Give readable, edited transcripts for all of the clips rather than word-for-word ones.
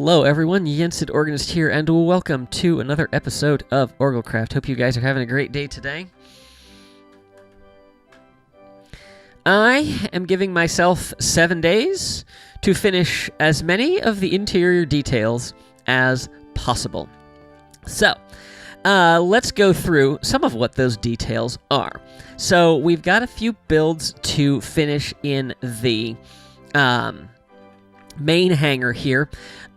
Hello everyone, Yensid Organist here, and welcome to another episode of OrgelCraft. Hope you guys are having a great day today. I am giving myself 7 days to finish as many of the interior details as possible. So, let's go through some of what those details are. So, we've got a few builds to finish in the main hangar here.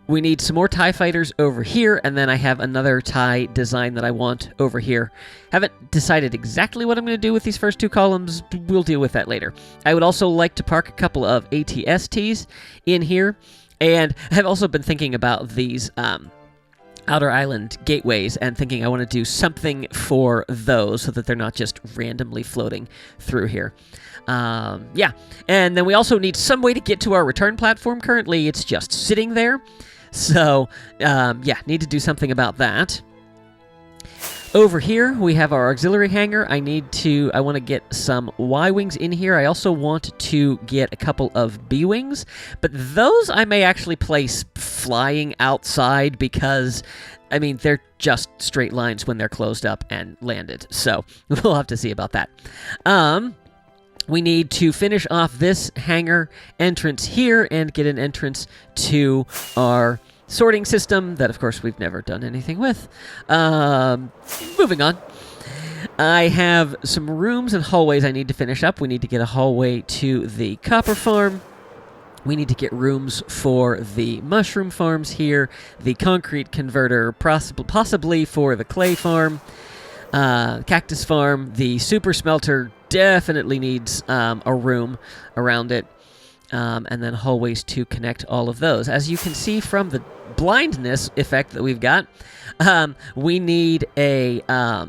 We need some more TIE fighters over here, and then I have another TIE design that I want over here. Haven't decided exactly what I'm going to do with these first two columns. We'll deal with that later. I would also like to park a couple of ATSTs in here, and I've also been thinking about these outer island gateways and thinking I want to do something for those so that they're not just randomly floating through here. Yeah, and then we also need some way to get to our return platform. Currently, it's just sitting there. So, yeah, need to do something about that. Over here, we have our auxiliary hangar. I want to get some Y-wings in here. I also want to get a couple of B-wings, but those I may actually place flying outside because, I mean, they're just straight lines when they're closed up and landed. So, we'll have to see about that. We need to finish off this hangar entrance here and get an entrance to our sorting system that, of course, we've never done anything with. Moving on. I have some rooms and hallways I need to finish up. We need to get a hallway to the copper farm. We need to get rooms for the mushroom farms here, the concrete converter, possibly for the clay farm, cactus farm, the super smelter definitely needs a room around it, and then hallways to connect all of those. As you can see from the blindness effect that we've got, we need to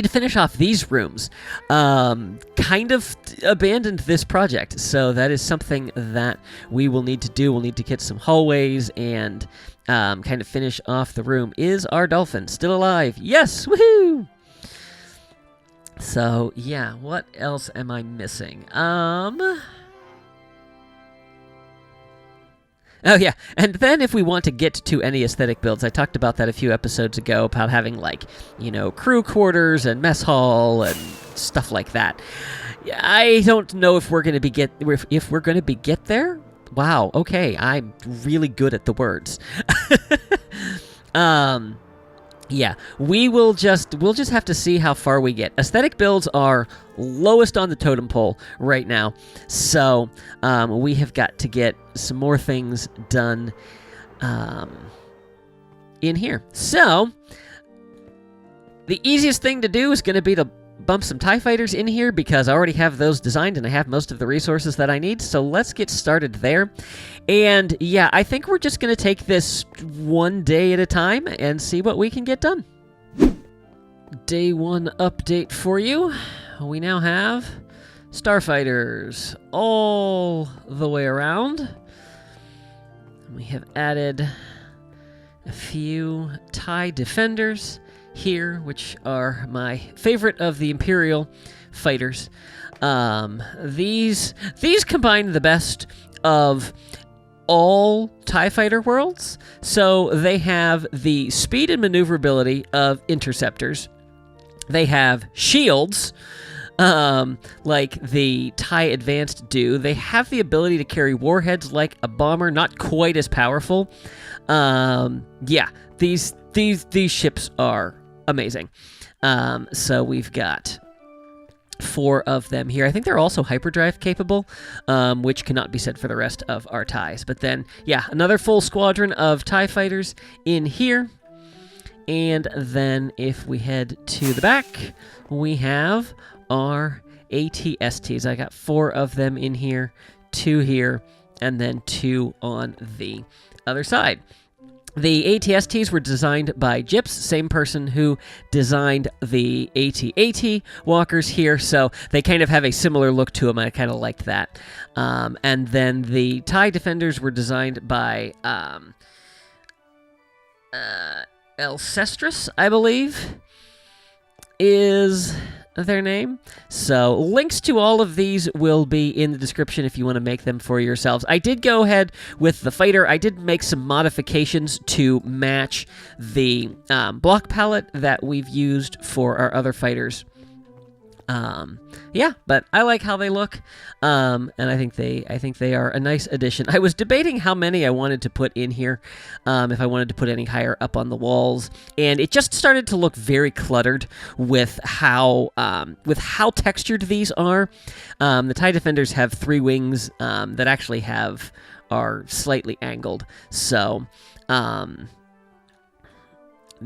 finish off these rooms. Kind of abandoned this project, so that is something that we will need to do. We'll need to get some hallways and kind of finish off the room. Is our dolphin still alive? Yes! Woohoo! So, yeah, what else am I missing? Oh, yeah, and then if we want to get to any aesthetic builds, I talked about that a few episodes ago, about having, like, you know, crew quarters and mess hall and stuff like that. I don't know if we're going to be get there. Wow, okay, I'm really good at the words. Yeah, we'll just have to see how far we get. Aesthetic builds are lowest on the totem pole right now, so we have got to get some more things done in here. So, the easiest thing to do is going to be to bump some TIE fighters in here because I already have those designed and I have most of the resources that I need, so let's get started there. And yeah, I think we're just going to take this one day at a time and see what we can get done. Day 1 update for you. We now have starfighters all the way around. We have added a few TIE defenders here, which are my favorite of the Imperial fighters. These combine the best of all TIE fighter worlds. So they have the speed and maneuverability of interceptors. They have shields, like the TIE Advanced do. They have the ability to carry warheads like a bomber, not quite as powerful. Yeah, these ships are amazing. So we've got 4 of them here. I think they're also hyperdrive capable, which cannot be said for the rest of our TIEs. But then, yeah, another full squadron of TIE fighters in here. And then if we head to the back, we have our ATSTs. I got 4 of them in here, 2 here, and then 2 on the other side. The ATSTs were designed by Gyps, same person who designed the AT-AT walkers here, so they kind of have a similar look to them. I kind of liked that. And then the TIE defenders were designed by Elcestris, I believe, is their name. So links to all of these will be in the description if you want to make them for yourselves. I did go ahead with the fighter. I did make some modifications to match the block palette that we've used for our other fighters. Yeah, but I like how they look, and I think they are a nice addition. I was debating how many I wanted to put in here, if I wanted to put any higher up on the walls, and it just started to look very cluttered with how textured these are. The TIE Defenders have 3 wings that actually are slightly angled, so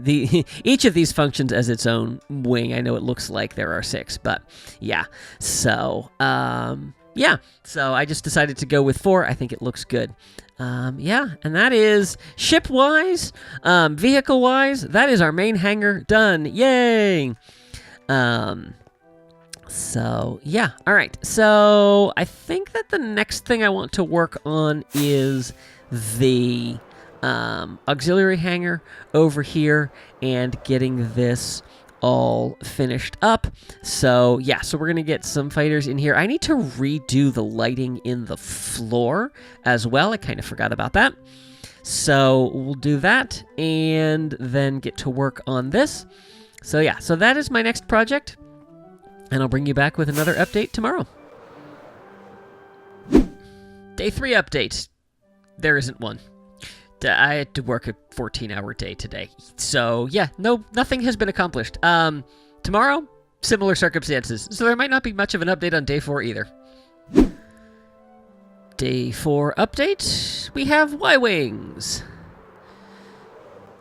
each of these functions as its own wing. I know it looks like there are 6, but yeah. So yeah. So I just decided to go with 4. I think it looks good. Yeah, and that is ship-wise, vehicle-wise. That is our main hangar done. Yay! So yeah. All right. So I think that the next thing I want to work on is the auxiliary hangar over here and getting this all finished up. So yeah, so we're gonna get some fighters in here. I need to redo the lighting in the floor as well. I kind of forgot about that. So we'll do that and then get to work on this. So yeah, so that is my next project, and I'll bring you back with another update tomorrow. Day 3 update. There isn't one. I had to work a 14-hour day today. So, yeah, nothing has been accomplished. Tomorrow, similar circumstances. So there might not be much of an update on Day 4 either. Day 4 update. We have Y-Wings.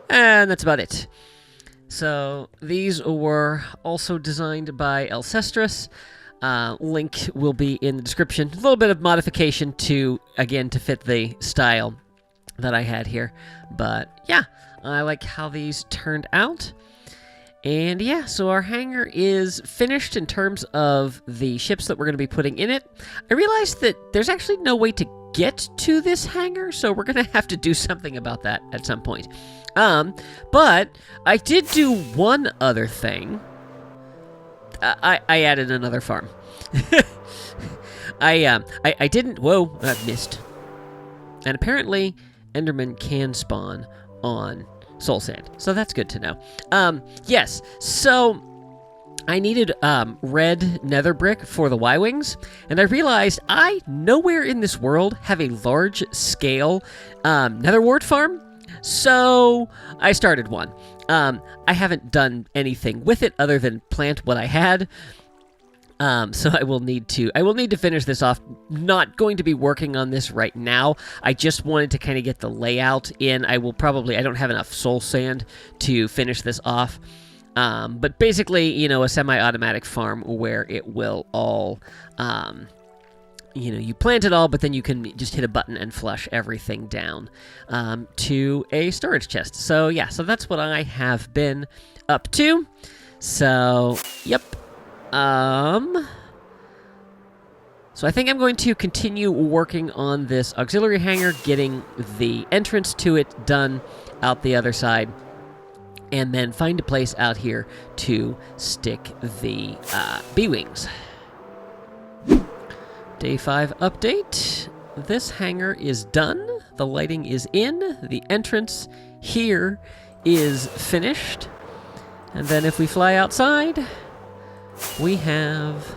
And that's about it. So, these were also designed by Alcestris. Link will be in the description. A little bit of modification to fit the style that I had here, but yeah, I like how these turned out. And yeah, so our hangar is finished in terms of the ships that we're going to be putting in it. I realized that there's actually no way to get to this hangar, so we're going to have to do something about that at some point. But I did do one other thing. I added another farm. I didn't. Whoa, I missed. And apparently Enderman can spawn on soul sand, so that's good to know. Yes, so I needed red nether brick for the Y-Wings, and I realized I nowhere in this world have a large-scale nether wart farm, so I started one. I haven't done anything with it other than plant what I had. So I will need to finish this off. Not going to be working on this right now. I just wanted to kind of get the layout in. I don't have enough soul sand to finish this off. But basically, a semi-automatic farm where it will all, you plant it all, but then you can just hit a button and flush everything down, to a storage chest. So yeah, so that's what I have been up to. So, yep. So I think I'm going to continue working on this auxiliary hangar, getting the entrance to it done out the other side, and then find a place out here to stick the B-Wings. Day 5 update. This hangar is done. The lighting is in. The entrance here is finished. And then if we fly outside, we have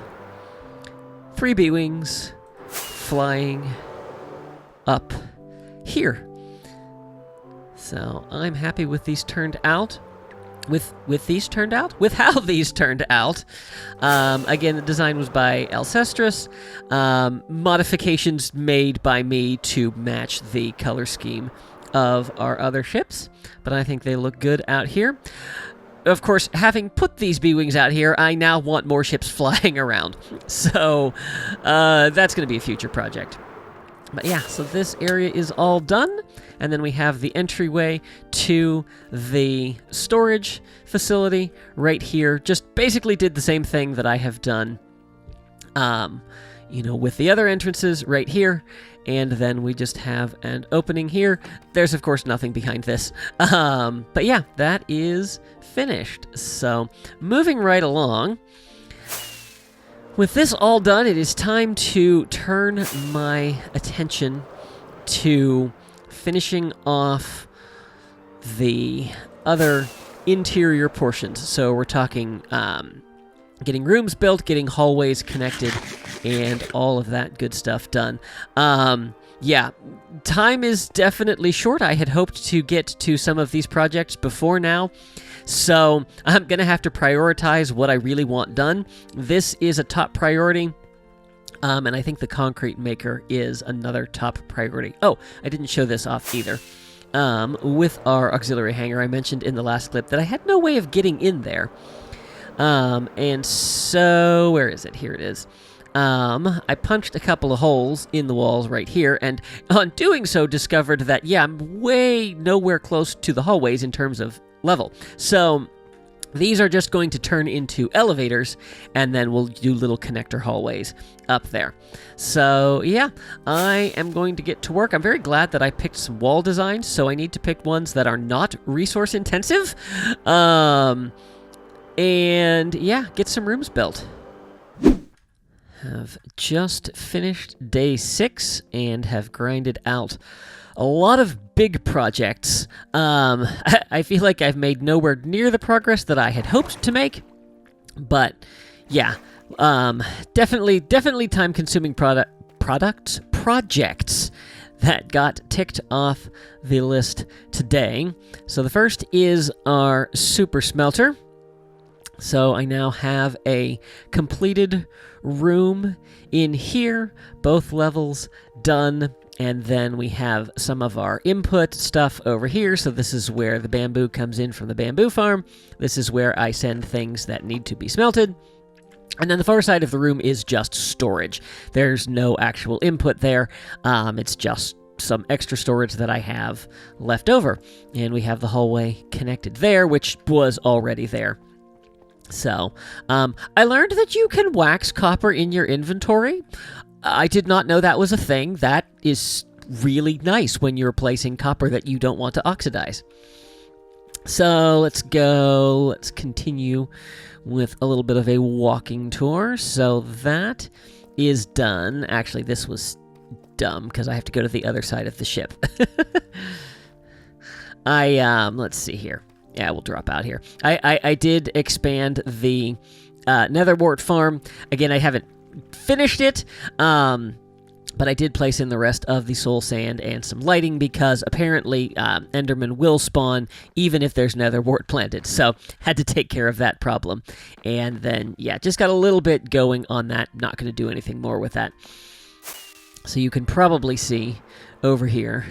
3 B-Wings flying up here. So I'm happy with these turned out. With how these turned out. Again, the design was by Alcestris. Modifications made by me to match the color scheme of our other ships, but I think they look good out here. Of course, having put these B-Wings out here, I now want more ships flying around. So, that's going to be a future project. But yeah, so this area is all done. And then we have the entryway to the storage facility right here. Just basically did the same thing that I have done, with the other entrances right here. And then we just have an opening here. There's, of course, nothing behind this. But yeah, that is finished. So, moving right along, With this all done, it is time to turn my attention to finishing off the other interior portions. So we're talking getting rooms built, getting hallways connected, and all of that good stuff done. Yeah, time is definitely short. I had hoped to get to some of these projects before now, so I'm going to have to prioritize what I really want done. This is a top priority, and I think the concrete maker is another top priority. Oh, I didn't show this off either. With our auxiliary hangar, I mentioned in the last clip that I had no way of getting in there. And so, where is it? Here it is. I punched a couple of holes in the walls right here, and on doing so discovered that, yeah, I'm way nowhere close to the hallways in terms of level. So these are just going to turn into elevators, and then we'll do little connector hallways up there. So, yeah, I am going to get to work. I'm very glad that I picked some wall designs, so I need to pick ones that are not resource intensive. And, yeah, get some rooms built. Have just finished day 6 and have grinded out a lot of big projects. I feel like I've made nowhere near the progress that I had hoped to make, but yeah, definitely time-consuming projects that got ticked off the list today. So the first is our super smelter. So I now have a completed room in here, both levels done, and then we have some of our input stuff over here. So this is where the bamboo comes in from the bamboo farm. This is where I send things that need to be smelted. And then the far side of the room is just storage. There's no actual input there. It's just some extra storage that I have left over. And we have the hallway connected there, which was already there. So, I learned that you can wax copper in your inventory. I did not know that was a thing. That is really nice when you're replacing copper that you don't want to oxidize. So, let's continue with a little bit of a walking tour. So, that is done. Actually, this was dumb because I have to go to the other side of the ship. Let's see here. Yeah, we'll drop out here. I did expand the netherwort farm. Again, I haven't finished it, but I did place in the rest of the soul sand and some lighting because apparently Enderman will spawn even if there's netherwort planted. So had to take care of that problem. And then, yeah, just got a little bit going on that. Not going to do anything more with that. So you can probably see over here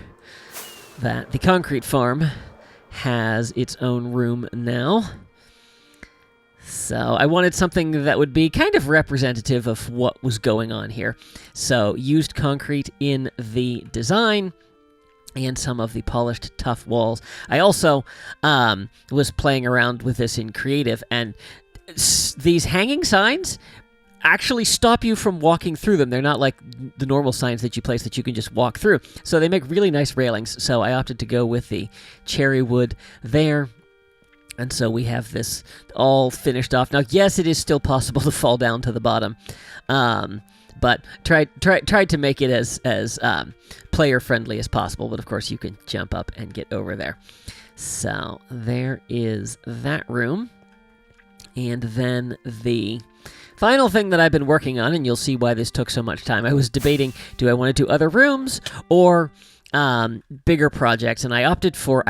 that the concrete farm has its own room now. So I wanted something that would be kind of representative of what was going on here. So used concrete in the design and some of the polished tough walls. I also was playing around with this in creative, and these hanging signs actually stop you from walking through them. They're not like the normal signs that you place that you can just walk through. So they make really nice railings. So I opted to go with the cherry wood there. And so we have this all finished off. Now, yes, it is still possible to fall down to the bottom. But tried to make it as player-friendly as possible. But, of course, you can jump up and get over there. So there is that room. And then the final thing that I've been working on, and you'll see why this took so much time. I was debating, do I want to do other rooms or bigger projects? And I opted for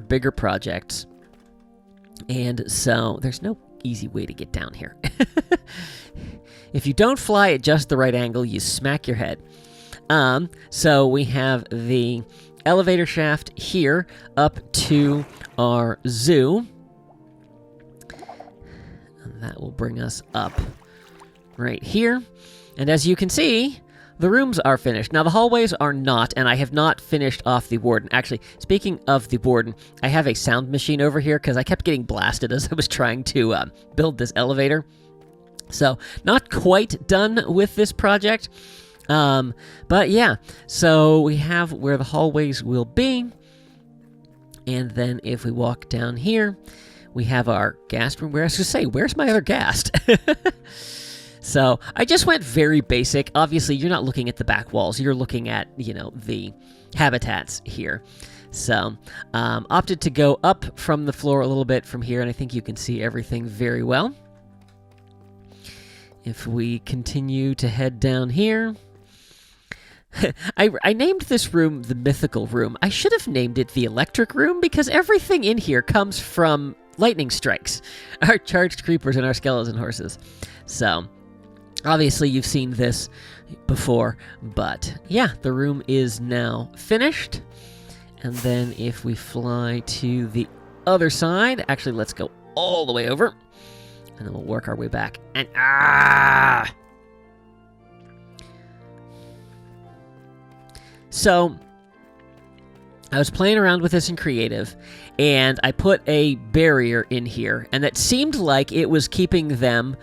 bigger projects. And so there's no easy way to get down here. If you don't fly at just the right angle, you smack your head. So we have the elevator shaft here up to our zoo. And that will bring us up right here. And as you can see, the rooms are finished. Now, the hallways are not, and I have not finished off the warden. Actually, speaking of the warden, I have a sound machine over here because I kept getting blasted as I was trying to build this elevator. So, not quite done with this project. But yeah, so we have where the hallways will be. And then if we walk down here, we have our ghast room. Where I was going to say, where's my other ghast? So I just went very basic. Obviously, you're not looking at the back walls. You're looking at, the habitats here. So opted to go up from the floor a little bit from here, and I think you can see everything very well. If we continue to head down here, I named this room the mythical room. I should have named it the electric room because everything in here comes from lightning strikes, our charged creepers and our skeleton horses. So obviously you've seen this before, but yeah, the room is now finished. And then if we fly to the other side, actually let's go all the way over, and then we'll work our way back. And so I was playing around with this in creative, and I put a barrier in here, and that seemed like it was keeping them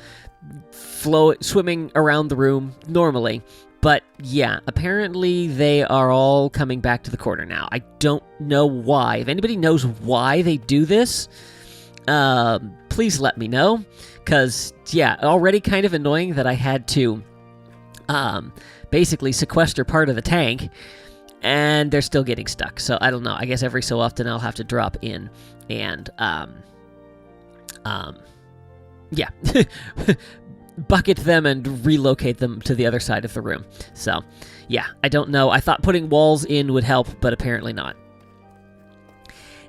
swimming around the room normally. But yeah, apparently they are all coming back to the corner now. I don't know why. If anybody knows why they do this, please let me know. Because, yeah, already kind of annoying that I had to basically sequester part of the tank, and they're still getting stuck. So I don't know. I guess every so often I'll have to drop in and, yeah. bucket them and relocate them to the other side of the room. So, yeah, I don't know. I thought putting walls in would help, but apparently not.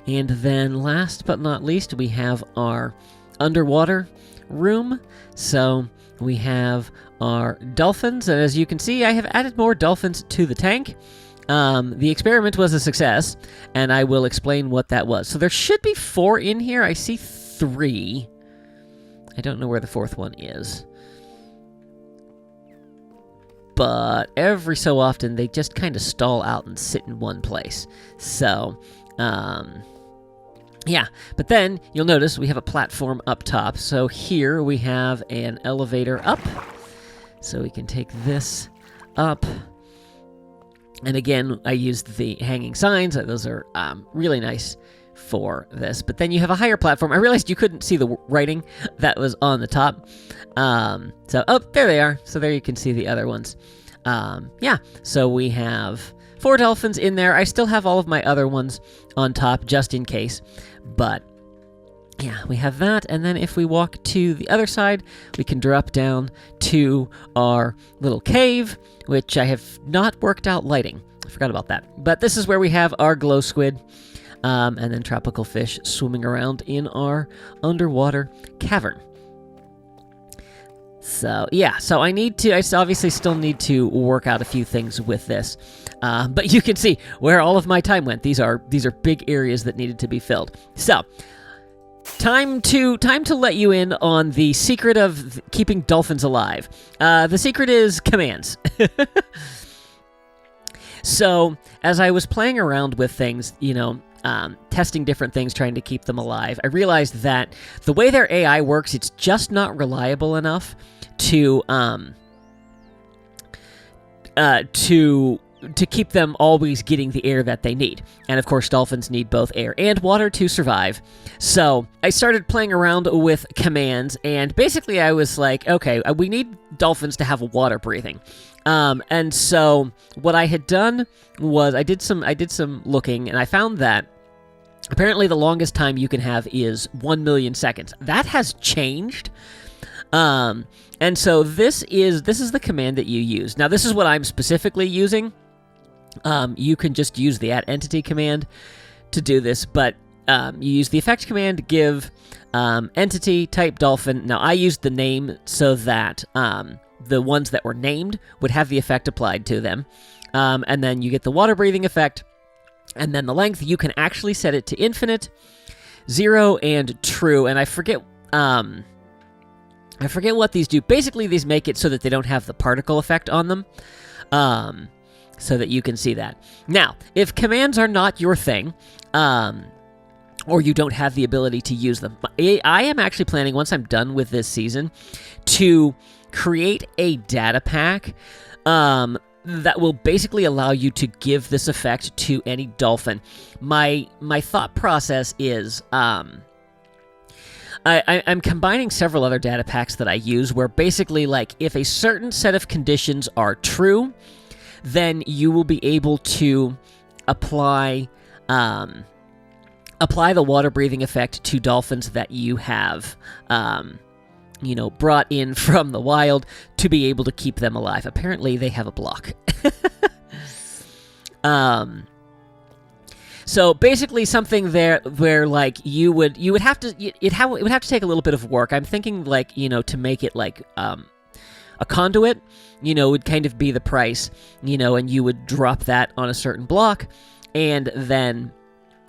And then last but not least, we have our underwater room. So we have our dolphins, and as you can see, I have added more dolphins to the tank. The experiment was a success, and I will explain what that was. So there should be 4 in here. I see 3. I don't know where the 4th one is. But every so often, they just kind of stall out and sit in one place. So, yeah. But then, you'll notice we have a platform up top. So here we have an elevator up. So we can take this up. And again, I used the hanging signs. Those are really nice for this. But then you have a higher platform. I realized you couldn't see the writing that was on the top. Oh, there they are. So there you can see the other ones. Yeah, so we have 4 dolphins in there. I still have all of my other ones on top just in case. But yeah, we have that. And then if we walk to the other side, we can drop down to our little cave, which I have not worked out lighting. I forgot about that. But this is where we have our glow squid. And then tropical fish swimming around in our underwater cavern. So, yeah, so I obviously still need to work out a few things with this. But you can see where all of my time went. These are big areas that needed to be filled. So, time to let you in on the secret of keeping dolphins alive. The secret is commands. So, as I was playing around with things, testing different things, trying to keep them alive, I realized that the way their AI works, it's just not reliable enough to keep them always getting the air that they need. And of course, dolphins need both air and water to survive. So I started playing around with commands, and basically I was like, okay, we need dolphins to have water breathing. And so what I had done was I did some looking, and I found that apparently the longest time you can have is 1 million seconds. That has changed. And so this is the command that you use. Now, this is what I'm specifically using. You can just use the @entity command to do this, but you use the effect command, give entity type dolphin. Now, I used the name so that the ones that were named would have the effect applied to them. And then you get the water breathing effect. And then the length, you can actually set it to infinite, 0, and true. And I forget what these do. Basically, these make it so that they don't have the particle effect on them, so that you can see that. Now, if commands are not your thing, or you don't have the ability to use them, I am actually planning, once I'm done with this season, to create a data pack that will basically allow you to give this effect to any dolphin. My thought process is, I'm combining several other data packs that I use where basically, like, if a certain set of conditions are true, then you will be able to apply the water-breathing effect to dolphins that you have, brought in from the wild to be able to keep them alive. Apparently, they have a block. So basically, something there where like you would have to it would have to take a little bit of work. I'm thinking like to make it like a conduit, would kind of be the price, and you would drop that on a certain block, and then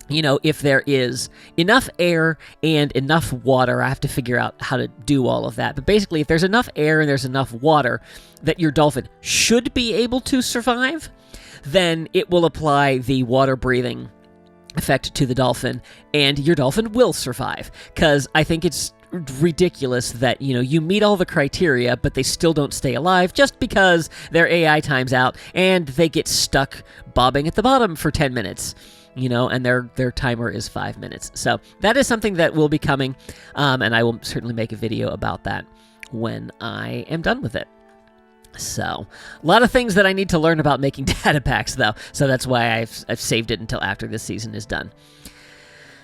if there is enough air and enough water, I have to figure out how to do all of that. But basically, if there's enough air and there's enough water that your dolphin should be able to survive, then it will apply the water-breathing effect to the dolphin, and your dolphin will survive. Because I think it's ridiculous that, you meet all the criteria, but they still don't stay alive just because their AI times out, and they get stuck bobbing at the bottom for 10 minutes. And their timer is 5 minutes. So that is something that will be coming, and I will certainly make a video about that when I am done with it. So, a lot of things that I need to learn about making data packs, though. So that's why I've saved it until after this season is done.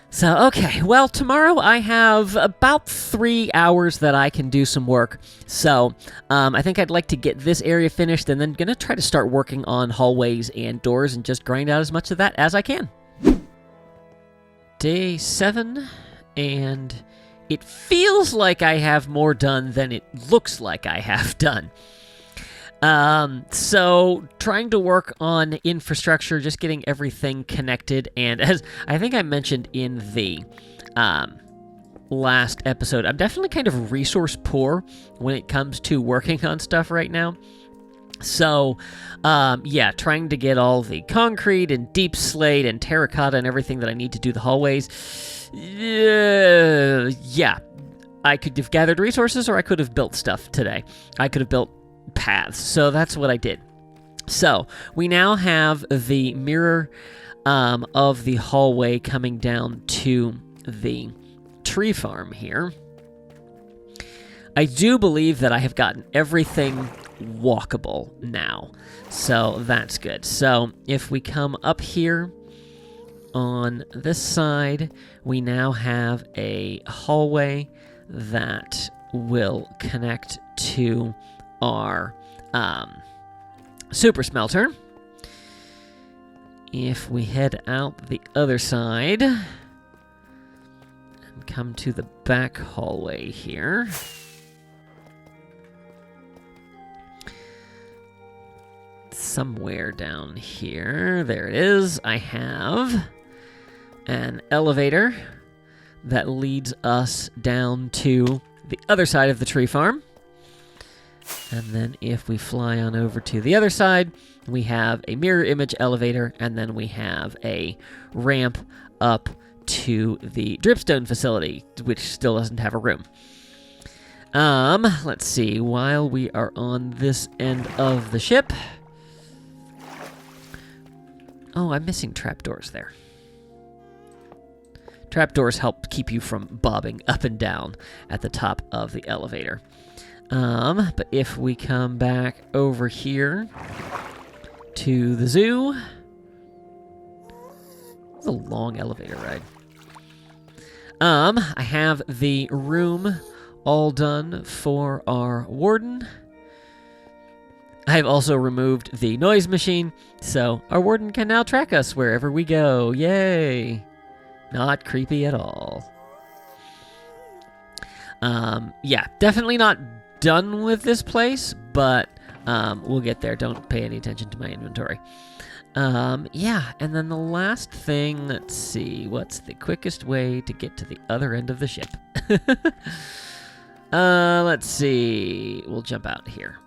So, okay. Well, tomorrow I have about 3 hours that I can do some work. So, I think I'd like to get this area finished, and then going to try to start working on hallways and doors and just grind out as much of that as I can. Day 7, and it feels like I have more done than it looks like I have done. So trying to work on infrastructure, just getting everything connected, and as I think I mentioned in the last episode, I'm definitely kind of resource poor when it comes to working on stuff right now. So, trying to get all the concrete and deep slate and terracotta and everything that I need to do the hallways. I could have gathered resources, or I could have built stuff today. I could have built paths, so that's what I did. So we now have the mirror of the hallway coming down to the tree farm here. I do believe that I have gotten everything walkable now, so that's good. So if we come up here on this side, we now have a hallway that will connect to our super smelter. If we head out the other side and come to the back hallway here, somewhere down here, there it is, I have an elevator that leads us down to the other side of the tree farm. And then if we fly on over to the other side, we have a mirror image elevator, and then we have a ramp up to the dripstone facility, which still doesn't have a room. Let's see, while we are on this end of the ship... Oh, I'm missing trapdoors there. Trapdoors help keep you from bobbing up and down at the top of the elevator. But if we come back over here to the zoo... It's a long elevator ride. I have the room all done for our warden. I've also removed the noise machine, so our warden can now track us wherever we go. Yay! Not creepy at all. Definitely not done with this place, but we'll get there. Don't pay any attention to my inventory. And then the last thing, let's see, what's the quickest way to get to the other end of the ship? Let's see, we'll jump out here.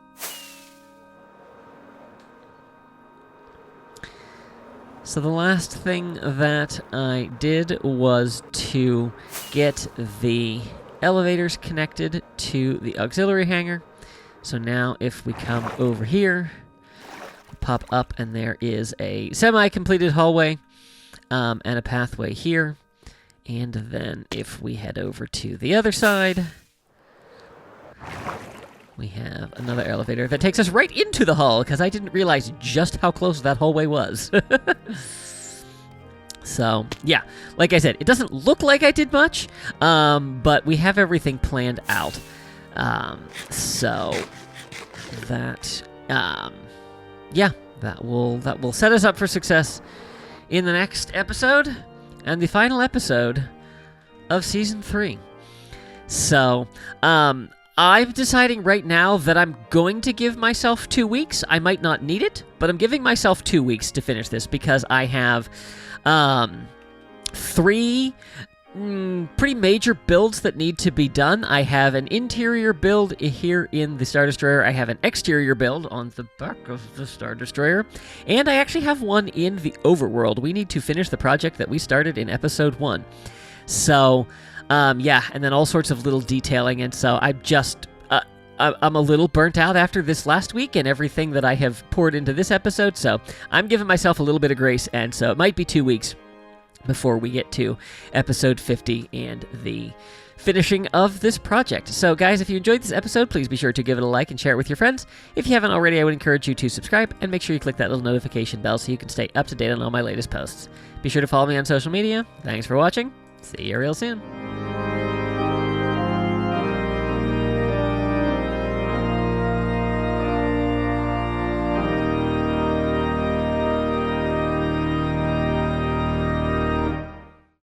So the last thing that I did was to get the elevators connected to the auxiliary hangar. So now if we come over here, pop up, and there is a semi-completed hallway and a pathway here. And then if we head over to the other side, we have another elevator that takes us right into the hall, because I didn't realize just how close that hallway was. So, yeah, like I said, it doesn't look like I did much, but we have everything planned out. So that, yeah, that will set us up for success in the next episode and the final episode of Season 3. So, I'm deciding right now that I'm going to give myself 2 weeks. I might not need it, but I'm giving myself 2 weeks to finish this because I have 3 pretty major builds that need to be done. I have an interior build here in the Star Destroyer. I have an exterior build on the back of the Star Destroyer. And I actually have one in the overworld. We need to finish the project that we started in episode 1. So, yeah, and then all sorts of little detailing. And so I'm a little burnt out after this last week and everything that I have poured into this episode. So I'm giving myself a little bit of grace. And so it might be 2 weeks before we get to episode 50 and the finishing of this project. So guys, if you enjoyed this episode, please be sure to give it a like and share it with your friends. If you haven't already, I would encourage you to subscribe and make sure you click that little notification bell so you can stay up to date on all my latest posts. Be sure to follow me on social media. Thanks for watching. See you real soon.